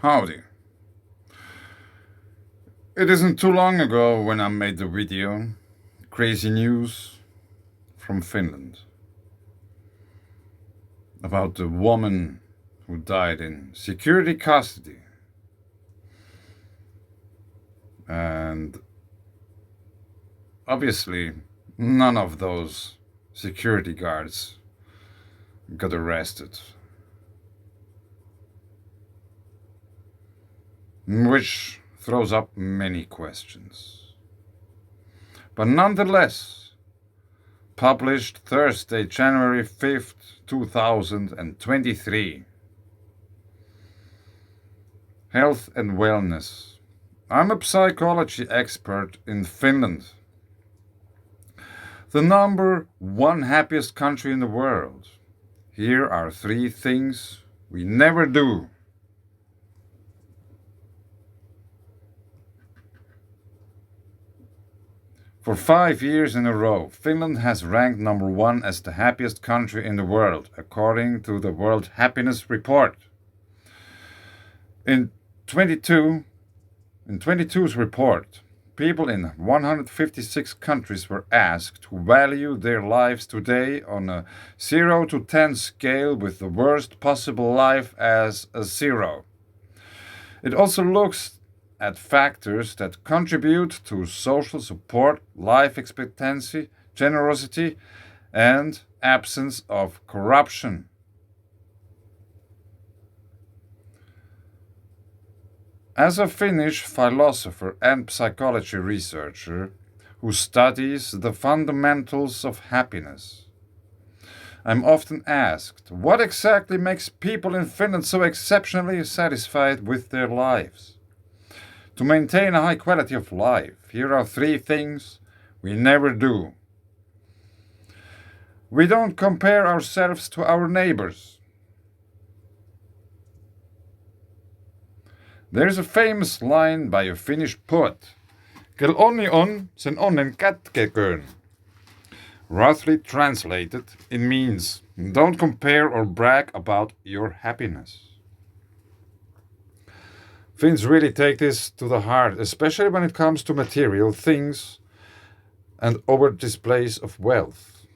Howdy. It isn't too long ago when I made the video Crazy News from Finland about the woman who died in security custody. And obviously, none of those security guards got arrested. Which throws up many questions. But nonetheless, published Thursday, January 5th, 2023. Health and wellness. I'm a psychology expert in Finland, the number one happiest country in the world. Here are 3 things we never do. For 5 years in a row, Finland has ranked number 1 as the happiest country in the world, according to the World Happiness Report. In 22's report, people in 156 countries were asked to value their lives today on a 0 to 10 scale, with the worst possible life as a 0. It also looks at factors that contribute to social support, life expectancy, generosity, and absence of corruption. As a Finnish philosopher and psychology researcher who studies the fundamentals of happiness, I'm often asked, what exactly makes people in Finland so exceptionally satisfied with their lives? To maintain a high quality of life, here are 3 things we never do. We don't compare ourselves to our neighbors. There's a famous line by a Finnish poet, "Kel onni on, sen onnen kätkeköön." Roughly translated, it means, don't compare or brag about your happiness. Finns really take this to the heart, especially when it comes to material things and over displays of wealth.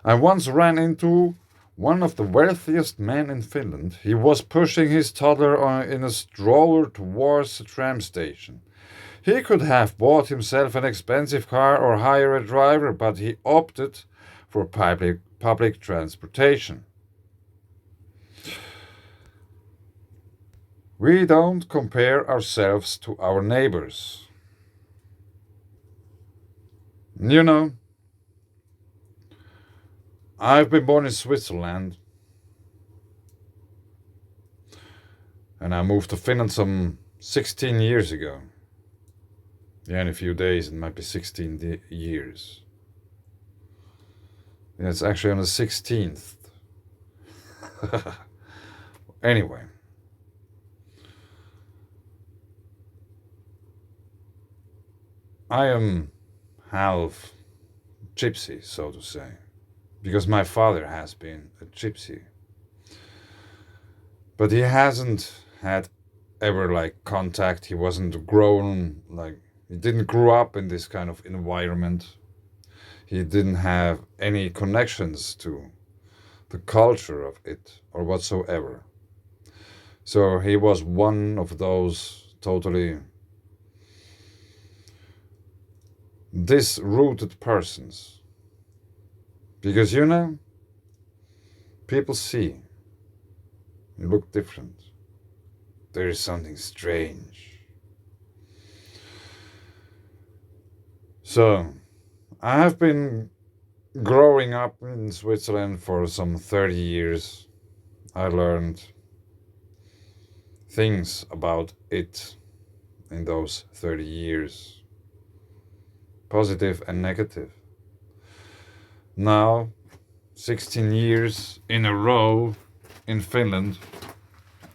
I once ran into one of the wealthiest men in Finland. He was pushing his toddler in a stroller towards a tram station. He could have bought himself an expensive car or hire a driver, but he opted for public transportation. We don't compare ourselves to our neighbors. You know, I've been born in Switzerland, and I moved to Finland some 16 years ago. Yeah, in a few days it might be 16 years. Yeah, it's actually on the 16th. Anyway. I am half gypsy, so to say, because my father has been a gypsy. But he hasn't had ever contact. He wasn't grown, he didn't grow up in this kind of environment. He didn't have any connections to the culture of it or whatsoever. So he was one of those totally disrooted persons. Because people see you look different. There is something strange. So, I have been growing up in Switzerland for some 30 years. I learned things about it in those 30 years, positive and negative. Now, 16 years in a row in Finland,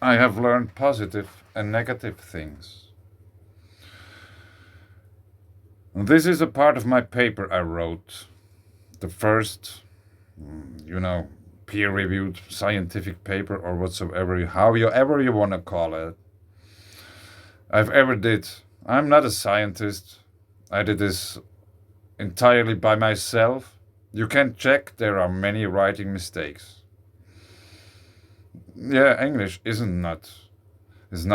I have learned positive and negative things. This is a part of my paper I wrote. The first, peer-reviewed scientific paper or whatsoever, however you want to call it, I've ever did. I'm not a scientist. I did this entirely by myself. You can check, there are many writing mistakes. Yeah, English is not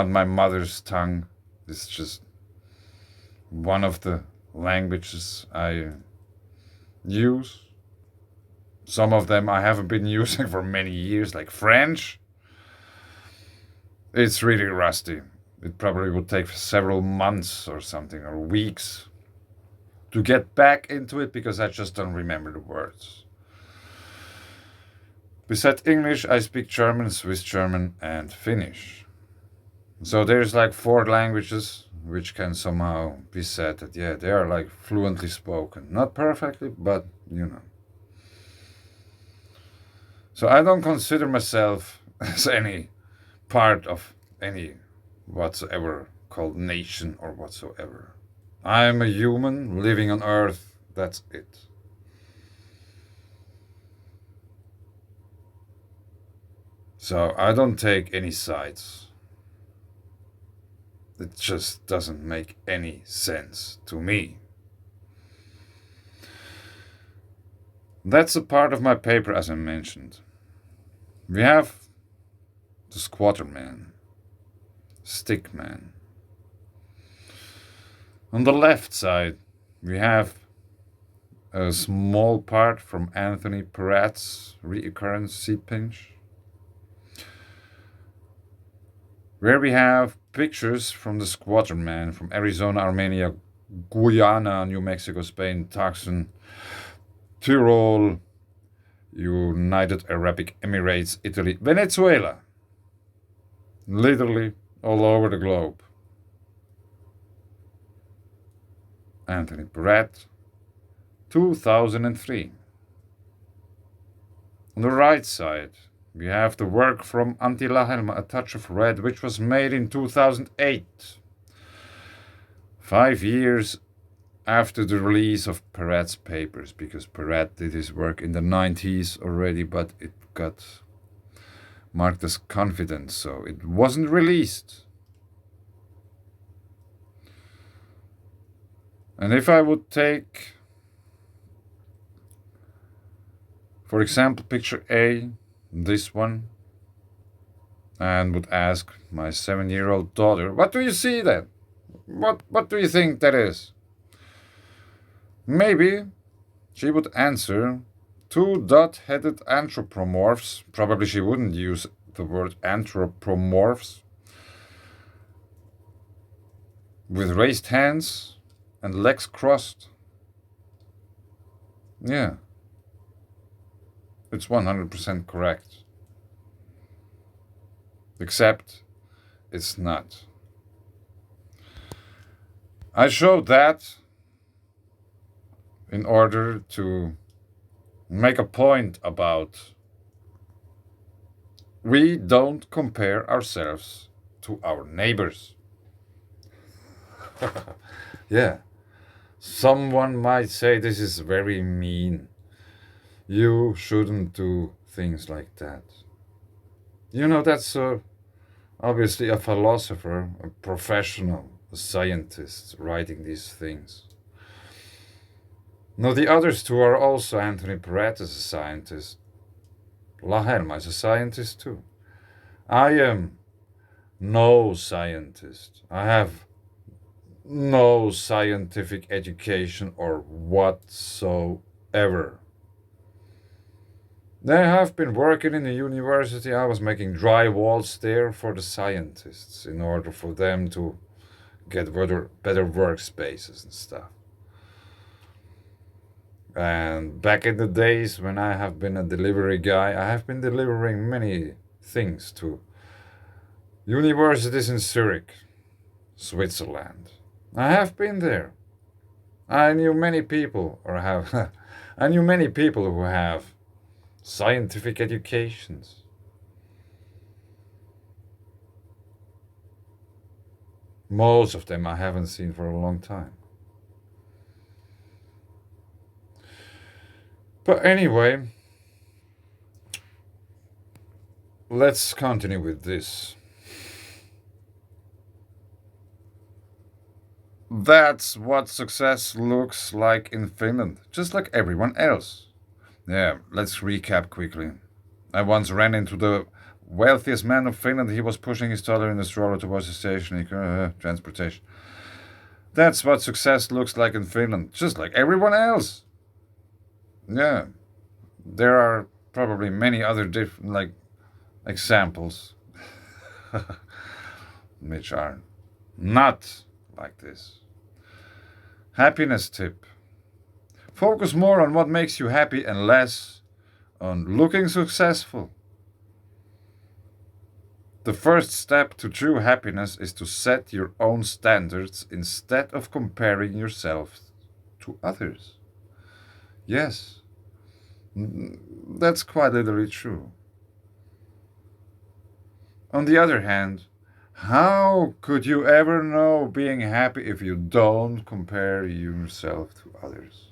my mother's tongue. It's just one of the languages I use. Some of them I haven't been using for many years, like French. It's really rusty. It probably would take several months or something, or weeks, to get back into it because I just don't remember the words. Besides English, I speak German, Swiss German, and Finnish. So there's like 4 languages which can somehow be said that, yeah, they are like fluently spoken. Not perfectly, but you know. So I don't consider myself as any part of any whatsoever called nation or whatsoever. I am a human living on Earth, that's it. So I don't take any sides. It just doesn't make any sense to me. That's a part of my paper, as I mentioned. We have the squatter man, stick man. On the left side, we have a small part from Anthony Perrett's Reoccurrence Seed Pinch, where we have pictures from the squatter man from Arizona, Armenia, Guyana, New Mexico, Spain, Tucson, Tyrol, United Arab Emirates, Italy, Venezuela. Literally all over the globe. Anthony Perrett, 2003. On the right side, we have the work from Antila Helma, A Touch of Red, which was made in 2008. 5 years after the release of Perrett's papers, because Perrett did his work in the 90s already, but it got marked as confidence, so it wasn't released. And if I would take, for example, picture A, this one, and would ask my 7-year-old daughter, what do you see then? What do you think that is? Maybe she would answer 2 dot-headed anthropomorphs. Probably she wouldn't use the word anthropomorphs. With raised hands and legs crossed. Yeah. It's 100% correct. Except it's not. I showed that in order to make a point about we don't compare ourselves to our neighbors. Yeah. Someone might say this is very mean. You shouldn't do things like that. You know, that's obviously a philosopher, a professional, a scientist writing these things. No, the others 2 are also. Anthony Perrett is a scientist. La Helma is a scientist too. I am no scientist. I have no scientific education or whatsoever. They have been working in the university. I was making dry walls there for the scientists in order for them to get better workspaces and stuff. And back in the days when I have been a delivery guy, I have been delivering many things to universities in Zurich, Switzerland. I have been there. I knew many people, I knew many people who have scientific educations. Most of them I haven't seen for a long time. But anyway, let's continue with this. That's what success looks like in Finland, just like everyone else. Yeah, let's recap quickly. I once ran into the wealthiest man of Finland. He was pushing his toddler in a stroller towards the station. Transportation. That's what success looks like in Finland, just like everyone else. Yeah, there are probably many other different examples which are not like this. Happiness tip. Focus more on what makes you happy and less on looking successful. The first step to true happiness is to set your own standards instead of comparing yourself to others. Yes, that's quite literally true. On the other hand, how could you ever know being happy if you don't compare yourself to others?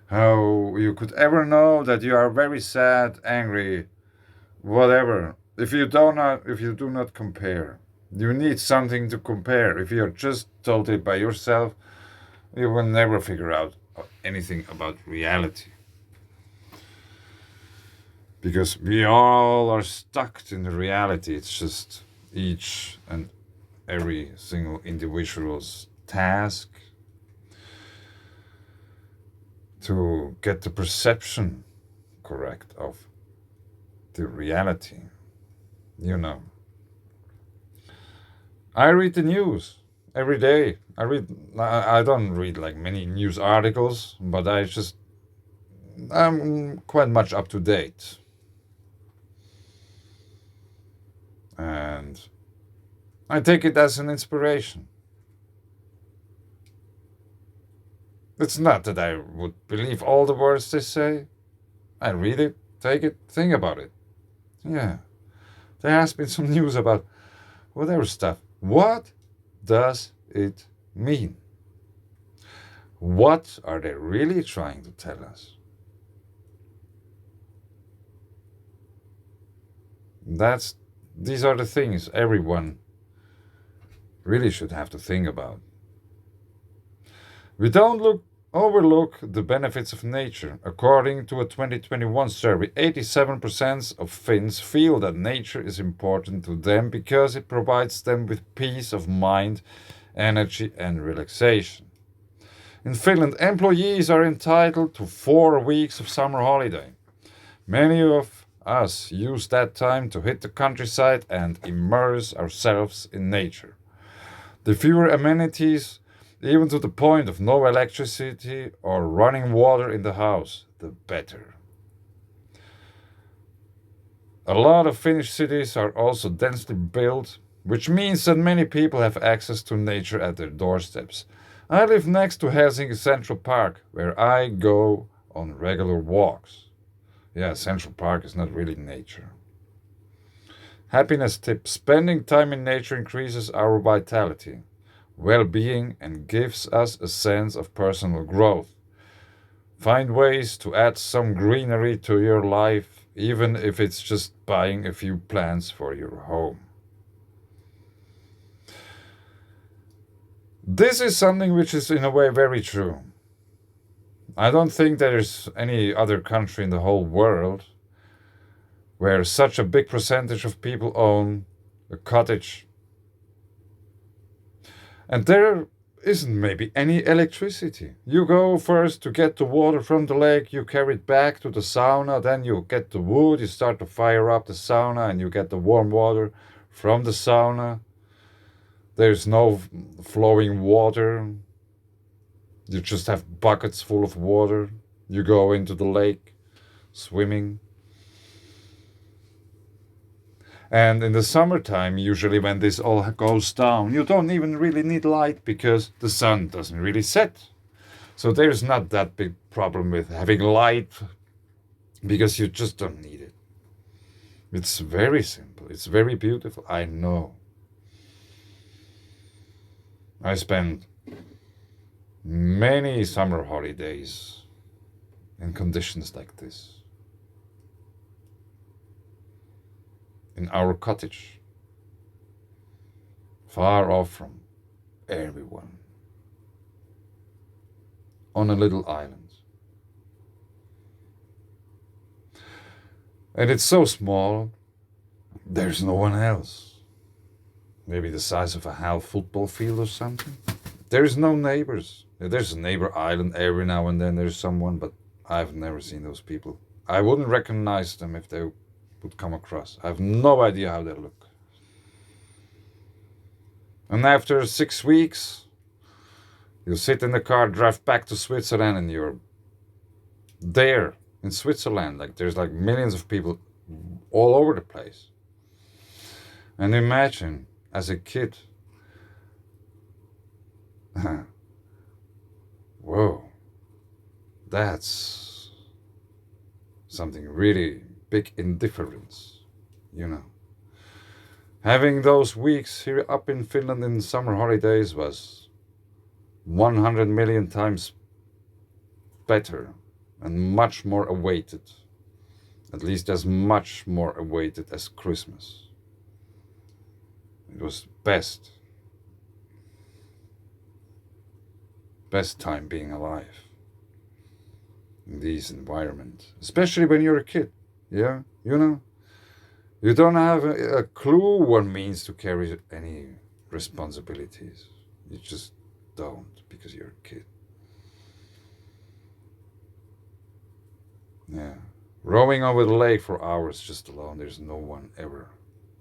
How you could ever know that you are very sad, angry, whatever, if you do not compare? You need something to compare. If you're just totally by yourself, you will never figure out anything about reality. Because we all are stuck in the reality. It's just each and every single individual's task to get the perception correct of the reality. You know, I read the news every day. I don't read like many news articles, but I'm quite much up to date. And I take it as an inspiration. It's not that I would believe all the words they say. I read it, take it, think about it. Yeah, there has been some news about whatever stuff. What does it mean? What are they really trying to tell us? These are the things everyone really should have to think about. We don't overlook the benefits of nature. According to a 2021 survey, 87% of Finns feel that nature is important to them because it provides them with peace of mind, energy, and relaxation. In Finland, employees are entitled to 4 weeks of summer holiday. Many of us use that time to hit the countryside and immerse ourselves in nature. The fewer amenities, even to the point of no electricity or running water in the house, the better. A lot of Finnish cities are also densely built, which means that many people have access to nature at their doorsteps. I live next to Helsinki Central Park, where I go on regular walks. Yeah, Central Park is not really nature. Happiness tip. Spending time in nature increases our vitality, well-being, and gives us a sense of personal growth. Find ways to add some greenery to your life, even if it's just buying a few plants for your home. This is something which is in a way very true. I don't think there is any other country in the whole world where such a big percentage of people own a cottage. And there isn't maybe any electricity. You go first to get the water from the lake, you carry it back to the sauna, then you get the wood, you start to fire up the sauna, and you get the warm water from the sauna. There's no flowing water. You just have buckets full of water. You go into the lake, swimming. And in the summertime, usually when this all goes down, you don't even really need light because the sun doesn't really set. So there's not that big problem with having light because you just don't need it. It's very simple. It's very beautiful. I know. I spent many summer holidays in conditions like this. in our cottage, far off from everyone, on a little island. And it's so small, there's no one else. Maybe the size of a half football field or something. There's no neighbors. There's a neighbor island every now and then, there's someone, but I've never seen those people. I wouldn't recognize them if they would come across. I have no idea how they look. And after 6 weeks, you sit in the car, drive back to Switzerland, and you're there in Switzerland. Like there's like millions of people all over the place. And imagine as a kid, whoa, that's something really big indifference, you know. Having those weeks here up in Finland in summer holidays was 100 million times better and much more awaited. At least as much more awaited as Christmas. It was best time being alive in this environment, especially when you're a kid. Yeah, you know, you don't have a clue what it means to carry any responsibilities. You just don't because you're a kid. Yeah, rowing over the lake for hours just alone. There's no one ever,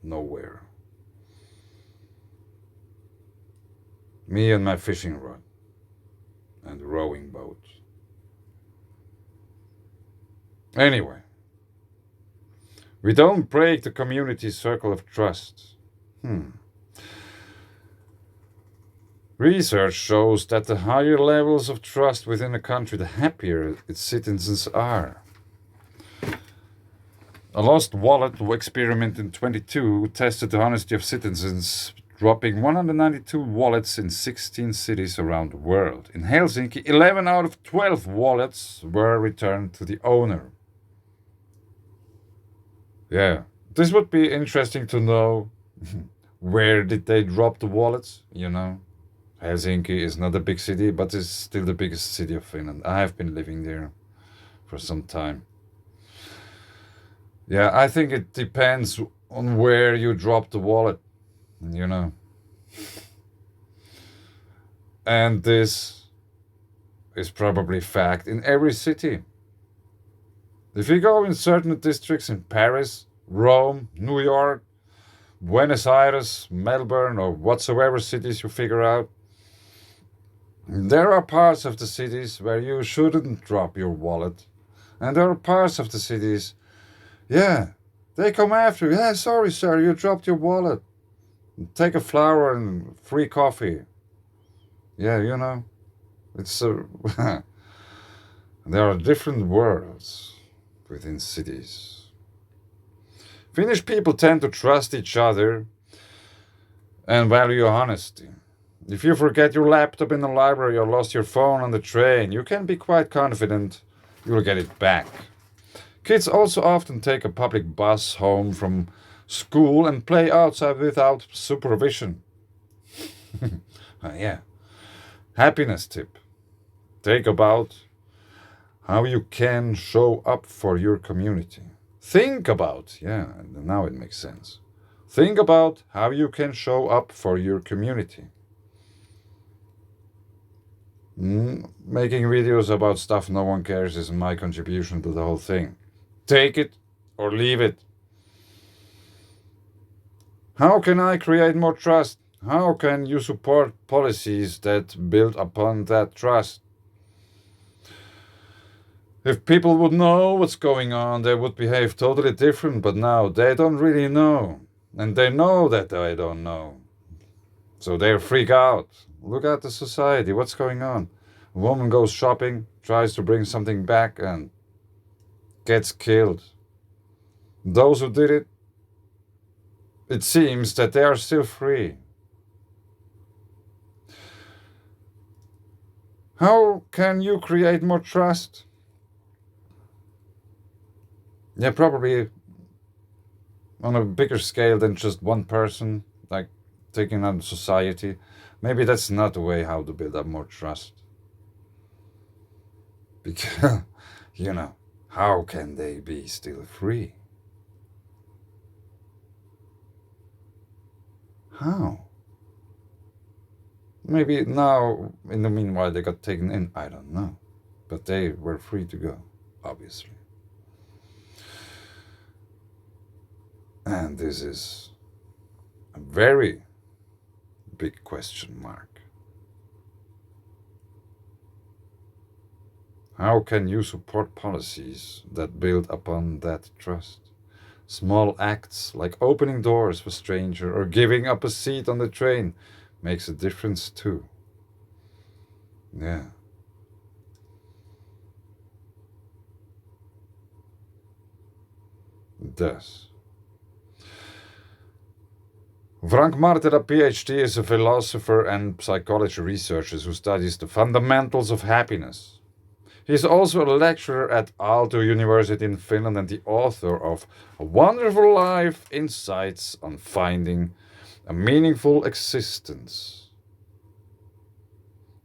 nowhere. Me and my fishing rod and rowing boat. Anyway, we don't break the community circle of trust. Research shows that the higher levels of trust within a country, the happier its citizens are. A lost wallet experiment in 22 tested the honesty of citizens, dropping 192 wallets in 16 cities around the world. In Helsinki, 11 out of 12 wallets were returned to the owner. Yeah, this would be interesting to know. Where did they drop the wallets? You know, Helsinki is not a big city, but it's still the biggest city of Finland. I have been living there for some time. Yeah, I think it depends on where you drop the wallet, you know. And this is probably fact in every city. If you go in certain districts in Paris, Rome, New York, Buenos Aires, Melbourne, or whatsoever cities you figure out, there are parts of the cities where you shouldn't drop your wallet. And there are parts of the cities, yeah, they come after you. Yeah, sorry, sir, you dropped your wallet. Take a flower and free coffee. Yeah, you know, it's there are different worlds within cities. Finnish people tend to trust each other and value honesty. If you forget your laptop in the library or lost your phone on the train, you can be quite confident you'll get it back. Kids also often take a public bus home from school and play outside without supervision. Yeah. Happiness tip. Think about how you can show up for your community. Think about, yeah, now it makes sense. Think about how you can show up for your community. Making videos about stuff no one cares is my contribution to the whole thing. Take it or leave it. How can I create more trust? How can you support policies that build upon that trust? If people would know what's going on, they would behave totally different, but now they don't really know. And they know that they don't know. So they freak out. Look at the society, what's going on? A woman goes shopping, tries to bring something back, and gets killed. Those who did it, it seems that they are still free. How can you create more trust? Yeah, probably on a bigger scale than just one person, like taking on society. Maybe that's not the way how to build up more trust. Because, you know, how can they be still free? How? Maybe now, in the meanwhile, they got taken in. I don't know. But they were free to go, obviously. And this is a very big question mark. How can you support policies that build upon that trust? Small acts like opening doors for strangers or giving up a seat on the train makes a difference too. Yeah. It does. Frank Martin, a PhD, is a philosopher and psychology researcher who studies the fundamentals of happiness. He is also a lecturer at Aalto University in Finland and the author of A Wonderful Life Insights on Finding a Meaningful Existence.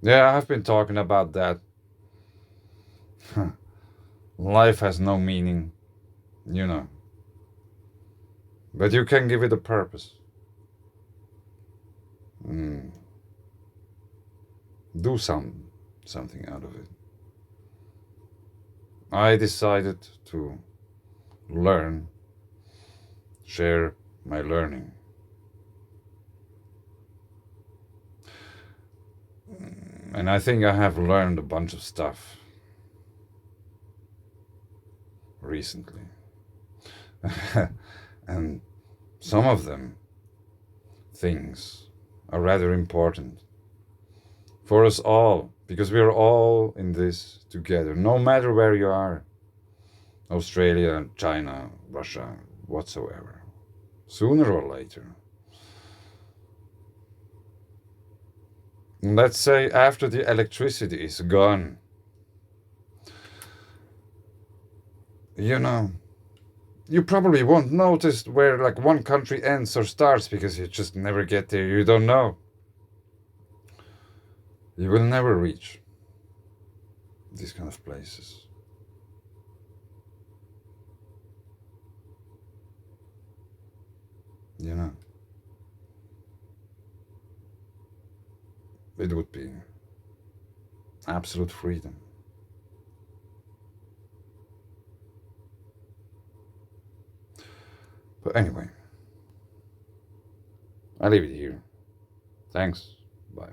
Yeah, I've been talking about that. Life has no meaning, you know, but you can give it a purpose. Mm. Do something out of it. I decided to learn, share my learning. And I think I have learned a bunch of stuff recently. And some of them things are rather important for us all because we are all in this together, no matter where you are. Australia, China, Russia, whatsoever. Sooner or later. Let's say after the electricity is gone, you know, you probably won't notice where like one country ends or starts because you just never get there. You don't know. You will never reach these kind of places. You know, it would be absolute freedom. But anyway, I leave it here. Thanks. Bye.